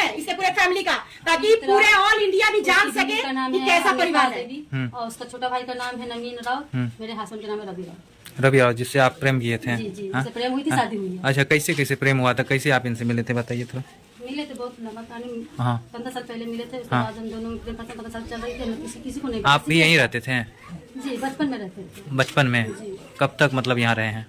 है इससे पूरे फैमिली का, ताकि पूरे ऑल इंडिया भी जान सके कि कैसा परिवार है। और उसका छोटा भाई का नाम है नवीन राव, मेरे हस्बैंड का नाम है रवि राव। रवि राव, जिससे आप प्रेम किए थे? जी जी, जिससे प्रेम हुई थी, शादी हुई है। अच्छा, कैसे कैसे प्रेम हुआ था, कैसे आप इनसे मिले थे, बताइए थोड़ा। मिले थे बहुत लंबा कहानी, हाँ 15 साल पहले मिले थे। उसके बाद हम दोनों प्रेम 15 साल चल रही थी, हम किसी को नहीं। आप भी यहीं रहते थे? जी, बचपन में रहते थे। बचपन में? कब तक मतलब यहाँ रहे हैं?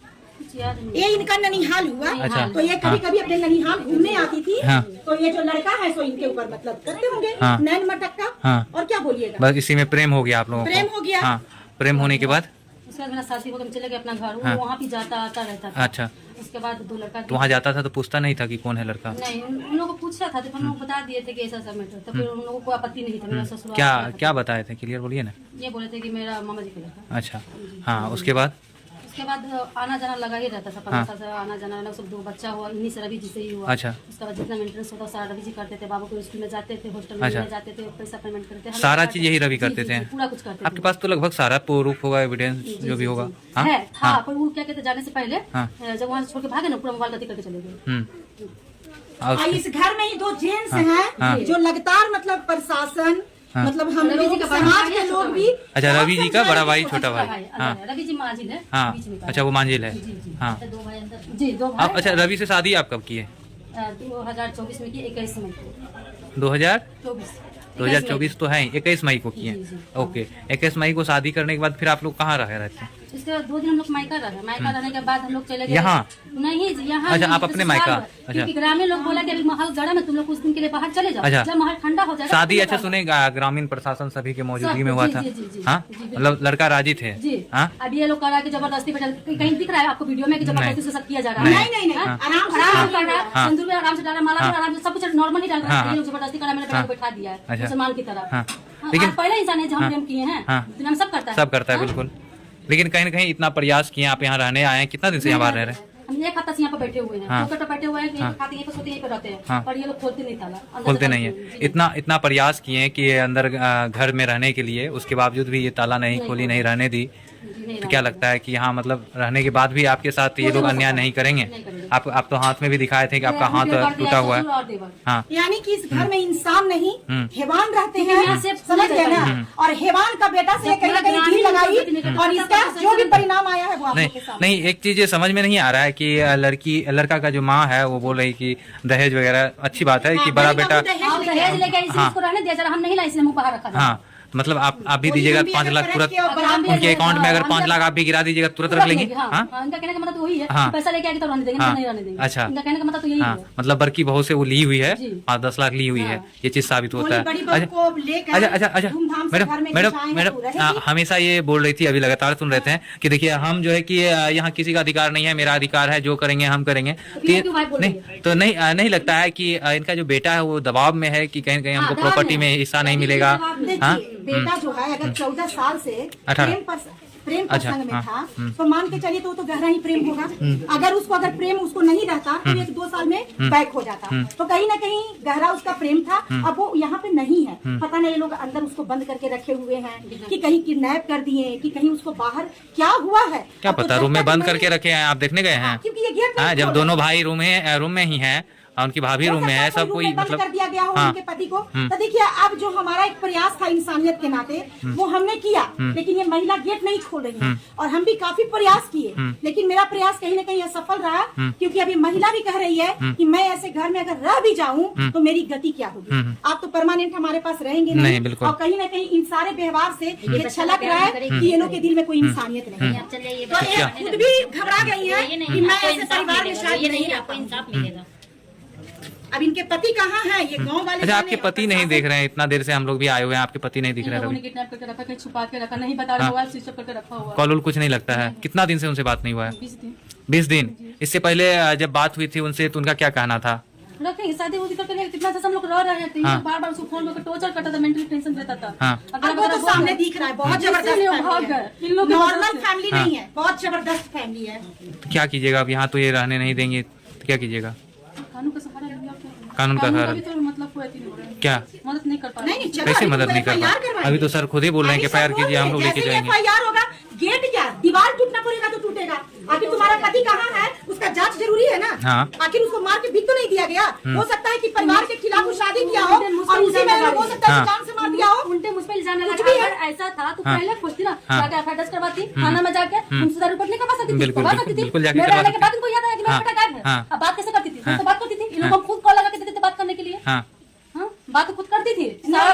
ये इनका ननिहाल हुआ। अच्छा। तो ये कभी कभी अपने ननिहाल घूमने आती थी। हाँ। तो ये जो लड़का है सो इनके ऊपर मतलब करते होंगे हाँ। नैन मटक्का। हाँ। और क्या बोलिएगा, बस इसी में प्रेम हो गया आप लोगों को? प्रेम हो गया। हाँ, प्रेम होने के बाद उसके बाद मेरा शादी हो गया, चले गए अपना घर। वो हाँ। वहाँ भी जाता आता रहता था। अच्छा, उसके बाद 2 लड़का तो वहाँ जाता था तो पूछता नहीं था कि कौन है लड़का? नहीं, उन लोगों को पूछा था, तो हम लोग बता दिए थे कि ऐसा सब मैटर। तो फिर उन लोगों को आपत्ति नहीं था। मेरा ससुराल क्या क्या बताए थे, क्लियर बोलिए ना। ये बोले थे कि मेरा मामा जी का लड़का। अच्छा, हाँ, उसके बाद? उसके बाद आना जाना लगा ही रहता था। 15 साल से आना जाना लगा। सब 2 बच्चा हुआ, इन्हीं से रवि जी से ही हुआ। अच्छा। उसके बाद जितना मेंटेनेंस होता सारा रवि जी करते थे। बाबू को स्कूल में जाते थे, हॉस्टल में अच्छा। जाते थे, पैसा पेमेंट करते थे, सारा चीज यही रवि करते थे? पूरा कुछ करते आपके पास तो लगभग सारा प्रूफ होगा, एविडेंस जो भी होगा। हाँ? है था। हाँ। पर वो क्या कहते जाने से पहले हाँ। जब वहाँ से छोड़ के भागे ना, पूरा मोबाइल गति करके चले गए। और और इस घर में ही 2 जेंट्स हाँ। हैं जो लगातार मतलब प्रशासन, हाँ। मतलब हम रवि जी लोग का बड़ा समाज भाई के है, लोग छोटा भी। अच्छा, रवि जी का बड़ा भाई, छोटा छोटा भाई। भाई, हाँ, रवि जी मांझिल है। हाँ, बीच में का। अच्छा, वो मांझिल है। जी जी। हाँ। 2 भाई अंदर। जी, 2 भाई। आप अच्छा, रवि से शादी आप कब किए? 2024 में की, 21 मई को। 2024 2024 तो है, 21 मई को किए। जी, जी। ओके, 21 मई को शादी करने के बाद फिर आप लोग कहाँ रहे रहते हैं? इसके बाद 2 दिन हम लोग मायका रहे। मायका रहने के बाद हम लोग चले गए यहाँ? नहीं जी, यहाँ अच्छा, नहीं, आप अपने ससुराल मायका? में। अच्छा। क्योंकि ग्रामीण लोग बोला कि अभी माहौल गर्म है, तुम लोग कुछ दिन के लिए बाहर चले जाओ। अच्छा। जब माहौल ठंडा हो जाएगा शादी, तब अच्छा, तुम लोग सुने ग्रामीण प्रशासन सभी के मौजूदगी में हुआ जी, था? जी, जी, जी, हाँ, जी, बिल्कुल। मतलब लड़का राजी थे? जी। हाँ, अब ये लोग करा कि जबरदस्ती पे कहीं दिख रहा है आपको वीडियो में कि जबरदस्ती से सब किया जा रहा है? नहीं नहीं नहीं, हाँ? आराम से आराम से कर रहा है, हाँ। सिंदूर भी आराम से डाला, माला भी आराम से, सब कुछ नॉर्मल ही डाल रहा हाँ, है। ये लोग जबरदस्ती करा, मैंने बेटा को बैठा दिया है अच्छा। मुसलमान की तरह। हाँ। हाँ, लेकिन- आप पहला इंसान है जो हम हाँ। प्रेम किए हैं। हाँ। दुनिया में सब करता है, सब करता है, हाँ? बिल्कुल। लेकिन कहीं न कहीं इतना प्रयास किए, आप यहाँ रहने आए हैं, कितना दिन से यहाँ बाहर रह रहे हैं? हम 1 हफ्ता से यहाँ पे बैठे हुए हैं। हाँ। टोकर पे बैठे हुए हैं कि हाँ। खाते यहीं पे सोते यहीं पे रहते हैं। हाँ। पर ये लोग खोलते नहीं ताला, अंदर खोलते से नहीं है। जी। इतना प्रयास किए कि ये अंदर घर में रहने के लिए, उसके बावजूद भी ये ताला नहीं खोली, नहीं रहने दी। जी, नहीं तो क्या रहा। लगता है कि यहाँ मतलब रहने के बाद भी आपके साथ ये लोग अन्याय नहीं करेंगे? नहीं करेंगे। आप तो हाथ में भी दिखाए थे कि आपका हाथ वीडियो कर दिया, टूटा हुआ ससुर है। और देवर। हाँ, यानी कि इस घर में इंसान नहीं हैवान रहते यहाँ हैं, से समझ गए ना। और हैवान का बेटा से कहीं ना कहीं घी लगाई और इसका जो भी परिणाम आया है वो आप लोग के नहीं सामने। नहीं, एक चीज ये समझ में नहीं आ रहा है कि लड़का का जो माँ है वो बोल रही कि दहेज वगैरह, अच्छी बात है कि बड़ा बेटा। आप दहेज लेके इसी हाँ। इसको रहने दिया जरा, हम नहीं लाई, इसलिए मुंह बाहर रखा था। हाँ, मतलब आप भी दीजिएगा 5 लाख तुरंत उनके अकाउंट में, अगर 5 लाख आप भी गिरा दीजिएगा तुरंत रख लेंगे? हाँ, हाँ, हाँ, इनका कहने का मतलब तो वही है। हाँ। पैसा लेके आके तो रहने देंगे, हाँ। नहीं रहने देंगे। अच्छा। इनका कहने का मतलब तो यही हाँ, है। मतलब बड़की बहू से वो ली हुई है, जी। 5-10 लाख ली हुई है, ये चीज साबित होता है। बड़ी बहू को लेकर अच्छा, धूमधाम से मैडम घर में मैडम खिंचाएंगे मैडम तो रहेगी। हमेशा ये बोल रही थी, अभी लगातार सुन रहते हैं कि देखिए हम जो है कि यहाँ किसी का अधिकार नहीं है, मेरा अधिकार है, जो करेंगे हम करेंगे। ये क्यों भाई बोल रही है? तो नहीं लगता है कि इनका जो बेटा है वो दबाव में है कि कहीं हमको दबाव प्रॉपर्टी में में हिस्सा नहीं मिलेगा? हाँ, देखिए बेटा जो है अगर 14 साल से 18 प्रेम अच्छा, प्रसंग में हाँ, था तो मान के चलिए तो वो तो गहरा ही प्रेम होगा। अगर प्रेम उसको नहीं रहता तो 1-2 साल में बैक हो जाता। तो कहीं ना कहीं गहरा उसका प्रेम था। अब वो यहाँ पे नहीं है, पता नहीं ये लोग अंदर उसको बंद करके रखे हुए हैं कि कहीं किडनैप कर दिए कि कहीं उसको बाहर क्या हुआ है क्या अब तो पता, जब रूम में तक बंद नहीं- करके रखे हैं, आप देखने गए हैं? क्योंकि ये गेट हाँ, नहीं जब खोल दोनों रहे। भाई रूम में ही हैं और उनकी भाभी रूम में है, सब कोई बंद मतलब कर दिया गया हो हाँ, उनके पति को। तो देखिए अब जो हमारा एक प्रयास था इंसानियत के नाते वो हमने किया, लेकिन ये महिला गेट नहीं खोल रही है और हम भी काफी प्रयास किए, लेकिन मेरा प्रयास कहीं ना कहीं असफल रहा। क्योंकि अभी महिला भी कह रही है कि मैं ऐसे घर में अगर रह भी जाऊं तो मेरी गति क्या होगी। आप तो परमानेंट हमारे पास रहेंगे नहीं, बिल्कुल। और कहीं ना कहीं इन सारे व्यवहार से ये छलक रहा है कि ये लोग के दिल में कोई इंसानियत नहीं है। तो ये खुद भी घबरा गई है कि मैं ऐसे परिवार में शायद नहीं रह पाऊंगी। अब इनके पति कहाँ हैं ये गांव वाले? अच्छा, आपके पति नहीं देख रहे हैं? इतना देर से हम लोग भी आए हुए हैं, आपके पति नहीं दिख इन रहे लोगों ने हैं? किडनैप करके रखा, कहीं छुपा के रखा, नहीं बता रहे, मोबाइल स्विच ऑफ करके रखा हुआ है। कॉल कुछ नहीं लगता है? कितना दिन से उनसे बात नहीं हुआ है? 20 दिन 20 दिन। इससे पहले जब बात हुई थी उनसे तो उनका क्या कहना था? रखेंगे, शादी उदी करके नहीं, कितना हम लोग रह रहे थे। हाँ। बार बार उसको फोन करके टॉर्चर करता था, मेंटली टेंशन देता था। हाँ। अब वो तो सामने दिख रहा है, बहुत जबरदस्त इसीलिए वो फैमिली भाग है। गए। इन लोग की नॉर्मल वजह से। फैमिली नहीं है, बहुत जबरदस्त फैमिली है। तो क्या कीजिएगा अब? यहाँ तो ये रहने नहीं देंगे तो क्या कीजिएगा? कानून का सहारा लिया, क्या? कानून का सहारा? भी तो मतलब कोई अथी नहीं हो रहा है, क्या मदद नहीं कर पा रहे। नहीं चलो, कैसे अभी मदद तो नहीं कर FIR पा? करवाएंगे। अभी तो सर खुद ही बोल रहे हैं कि अभी FIR सब कीजिए, हम लोग बोल रहे हैं, लेके जैसे जाएंगे। FIR होगा, गेट क्या दीवार टूटना पड़ेगा तो टूटेगा। आखिर तुम्हारा पति कहाँ है, उसका जांच जरूरी है ना। हाँ। आखिर उसको मार के भी तो नहीं दिया गया। हो सकता है कि परिवार के खिलाफ वो शादी किया हो और उसी में हो सकता है कि जान से मार दिया हो। उल्टे मुझ पे इल्जाम कुछ लगा। भी है। अगर ऐसा था तो हाँ। पहले पूछती ना, हाँ। जाके एफआईआर दर्ज करवाती, थाना में जाके उनसे दारू पर नहीं करवा सकती थी, बिल्कुल, करवा सकती थी। बिल्कुल जाके मेरे करवा आने के सकती बाद इनको याद आया कि मेरा हाँ। बेटा गायब है। हाँ। अब बात कैसे करती थी, हाँ। तो बात करती थी, इन लोगों को खुद कॉल लगा के देते थे बात करने के लिए। हाँ हाँ, बात तो खुद करती थी नहीं, सारा